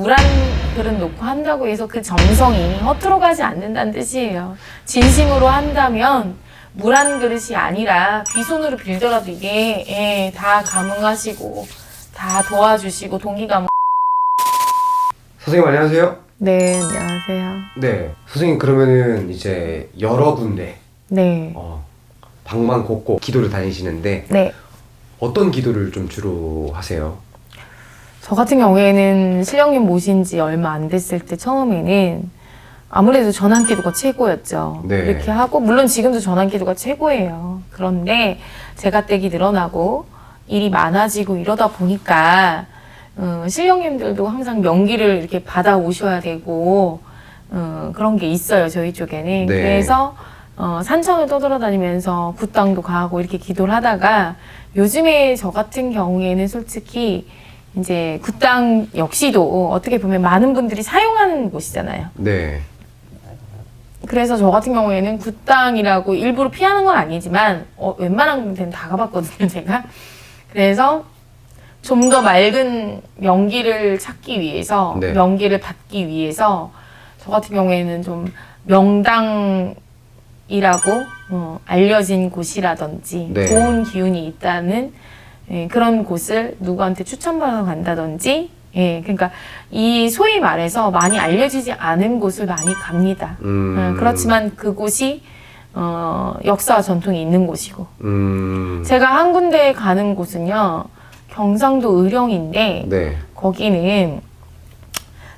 물 한 그릇 놓고 한다고 해서 그 정성이 허투루 가지 않는다는 뜻이에요. 진심으로 한다면 물 한 그릇이 아니라 빈손으로 빌더라도 이게 다 감응하시고 다 도와주시고 동기감응. 선생님 안녕하세요. 네, 안녕하세요. 네, 선생님 그러면은 이제 여러 군데 네. 방방곡곡 기도를 다니시는데 네. 어떤 기도를 좀 주로 하세요? 저 같은 경우에는 신령님 모신 지 얼마 안 됐을 때 처음에는 아무래도 전환기도가 최고였죠. 네. 이렇게 하고 물론 지금도 전환기도가 최고예요. 그런데 제가댁이 늘어나고 일이 많아지고 이러다 보니까 신령님들도 항상 명기를 이렇게 받아 오셔야 되고 그런 게 있어요. 저희 쪽에는. 네. 그래서 산천을 떠돌아다니면서 굿당도 가고 이렇게 기도를 하다가 요즘에 저 같은 경우에는 솔직히 이제 굿당 역시도 어떻게 보면 많은 분들이 사용하는 곳이잖아요. 네. 그래서 저 같은 경우에는 굿당이라고 일부러 피하는 건 아니지만 웬만한 데는 다 가봤거든요, 제가. 그래서 좀 더 맑은 명기를 찾기 위해서, 네. 명기를 받기 위해서 저 같은 경우에는 좀 명당이라고 알려진 곳이라든지 네. 좋은 기운이 있다는 그런 곳을 누구한테 추천받아서 간다든지 그러니까 이 소위 말해서 많이 알려지지 않은 곳을 많이 갑니다. 그렇지만 그곳이 역사와 전통이 있는 곳이고 제가 한 군데 가는 곳은요 경상도 의령인데 네. 거기는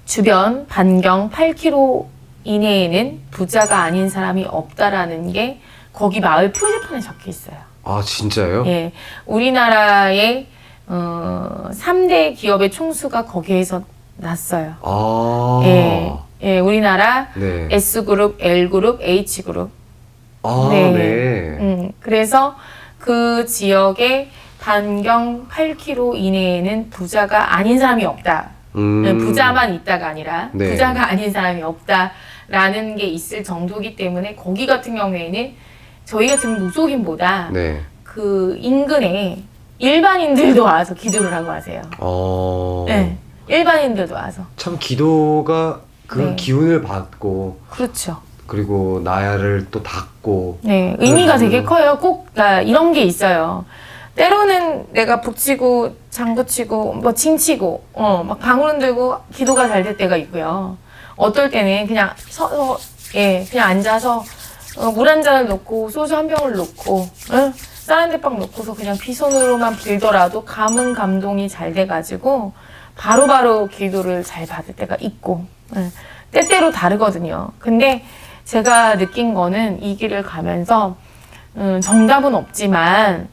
주변 반경 8km 이내에는 부자가 아닌 사람이 없다라는 게 거기 마을 표지판에 적혀 있어요. 아 진짜요? 예, 우리나라의 3대 기업의 총수가 거기에서 났어요. 아. 예, 우리나라 네. S그룹, L그룹, H그룹. 아 네. 그래서 그 지역의 반경 8km 이내에는 부자가 아닌 사람이 없다. 부자만 있다가 아니라 네. 부자가 아닌 사람이 없다라는 게 있을 정도이기 때문에 거기 같은 경우에는 저희 같은 무속인보다 네. 그 인근에 일반인들도 와서 기도를 하고 하세요. 네, 일반인들도 와서. 참 기도가 그 네. 기운을 받고 그렇죠. 그리고 나야를 또 닦고 네, 의미가 되게 커요. 꼭 이런 게 있어요. 때로는 내가 북치고 장구치고 뭐 칭치고 막 방울 들고 기도가 잘 될 때가 있고요. 어떨 때는 그냥 서서 그냥 앉아서 물 한 잔을 놓고 소주 한 병을 놓고 쌀 한 대빵 놓고서 그냥 빈손으로만 빌더라도 감동이 잘 돼가지고 바로바로 기도를 잘 받을 때가 있고 때때로 다르거든요. 근데 제가 느낀 거는 이 길을 가면서 정답은 없지만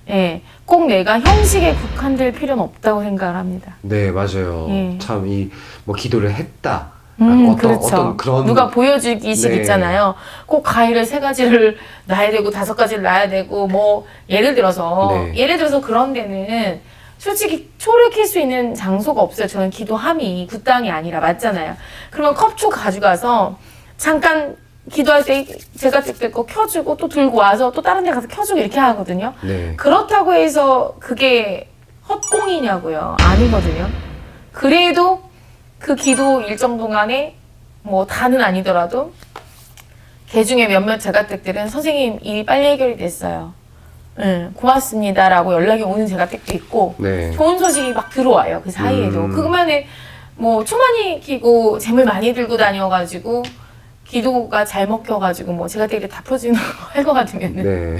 꼭 내가 형식에 국한될 필요는 없다고 생각을 합니다. 네 맞아요. 참 이 뭐 기도를 했다. 그렇죠. 어떤 그런 누가 보여주기식 네. 있잖아요. 꼭 가위를 3가지를 놔야 되고 5가지를 놔야 되고 뭐 예를 들어서 그런 데는 솔직히 초를 킬 수 있는 장소가 없어요. 저는 기도함이 굿당이 아니라 맞잖아요. 그러면 컵초 가져가서 잠깐 기도할 때 제가 때 거 켜주고 또 들고 와서 또 다른 데 가서 켜주고 이렇게 하거든요. 네. 그렇다고 해서 그게 헛공이냐고요? 아니거든요. 그래도 그 기도 일정 동안에 뭐 다는 아니더라도 개 중에 몇몇 제가댁들은 선생님 일이 빨리 해결이 됐어요. 고맙습니다라고 연락이 오는 제가댁도 있고 네. 좋은 소식이 막 들어와요. 그 사이에도. 그것만에 뭐 초만이 키고 재물 많이 들고 다녀가지고 기도가 잘 먹혀가지고 뭐 제가댁이 다 풀어지는 거 할 것 같으면은 네.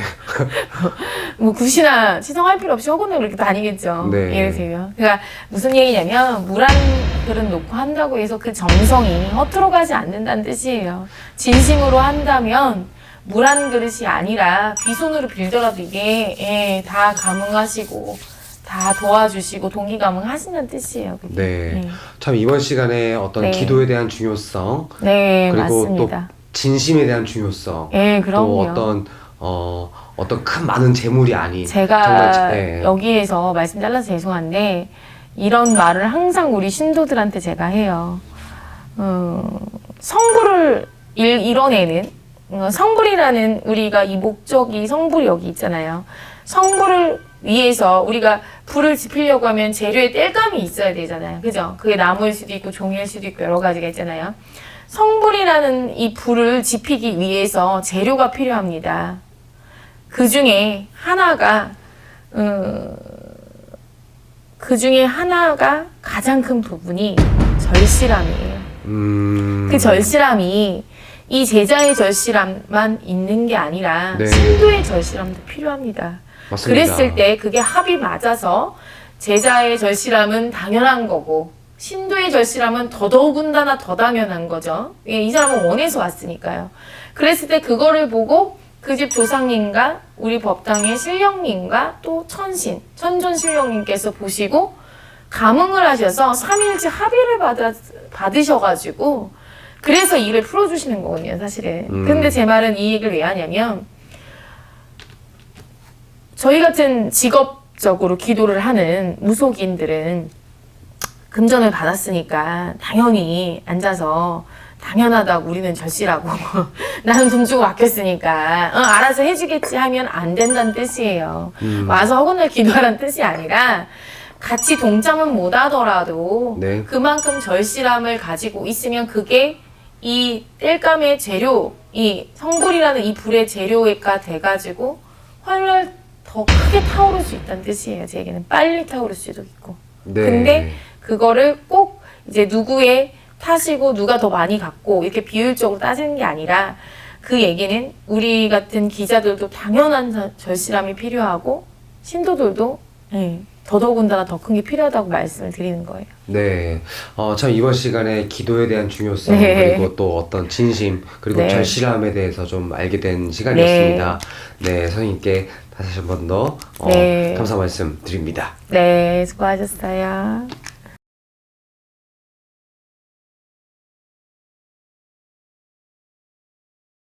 뭐 굿이나 치성할 필요 없이 허구는 그렇게 다니겠죠. 네. 예를 들면. 그러니까 무슨 얘기냐면 물 한 그릇 놓고 한다고 해서 그 정성이 허투루 가지 않는다는 뜻이에요. 진심으로 한다면 물 한 그릇이 아니라 빈손으로 빌더라도 이게 다 감응하시고 다 도와주시고 동기감응 하신다는 뜻이에요. 그게. 네. 참 이번 시간에 어떤 네. 기도에 대한 중요성 네, 그리고 맞습니다. 또 진심에 대한 중요성 네, 또 그럼요. 어떤 큰 많은 재물이 아닌 제가 정말 여기에서 말씀 잘라서 죄송한데 이런 말을 항상 우리 신도들한테 제가 해요. 성불을 이뤄내는 성불이라는 우리가 이 목적이 성불이 여기 있잖아요. 성불을 위에서 우리가 불을 지피려고 하면 재료에 땔감이 있어야 되잖아요. 그죠? 그게 나무일 수도 있고 종이일 수도 있고 여러 가지가 있잖아요. 성불이라는 이 불을 지피기 위해서 재료가 필요합니다. 그 중에 하나가 가장 큰 부분이 절실함이에요. 그 절실함이 이 제자의 절실함만 있는 게 아니라 네. 신도의 절실함도 필요합니다. 맞습니다. 그랬을 때 그게 합이 맞아서 제자의 절실함은 당연한 거고 신도의 절실함은 더더군다나 더 당연한 거죠. 이 사람은 원에서 왔으니까요. 그랬을 때 그거를 보고 그 집 조상님과 우리 법당의 신령님과 또 천존 신령님께서 보시고 감흥을 하셔서 삼일째 합의를 받으셔가지고 그래서 일을 풀어주시는 거거든요, 사실은. 근데 제 말은 이 얘기를 왜 하냐면 저희 같은 직업적으로 기도를 하는 무속인들은 금전을 받았으니까 당연히 앉아서 당연하다고 우리는 절실하고 나는 돈 주고 맡겼으니까 알아서 해주겠지 하면 안 된다는 뜻이에요. 와서 허구날 기도하라는 뜻이 아니라 같이 동참은 못 하더라도 네. 그만큼 절실함을 가지고 있으면 그게 이 땔감의 재료, 이 성불이라는 이 불의 재료가 돼가지고 훨훨 더 크게 타오를 수 있다는 뜻이에요. 제 얘기는 빨리 타오를 수도 있고. 네. 근데 그거를 꼭 이제 누구의 탓이고 누가 더 많이 갖고 이렇게 비율적으로 따지는 게 아니라 그 얘기는 우리 같은 기자들도 당연한 절실함이 필요하고 신도들도 더더군다나 더 큰 게 필요하다고 말씀을 드리는 거예요. 네. 참 이번 시간에 기도에 대한 중요성 네. 그리고 또 어떤 진심 그리고 네. 절실함에 대해서 좀 알게 된 시간이었습니다. 네, 선생님께 다시 한 번 더 네. 감사 말씀 드립니다. 네, 수고하셨어요.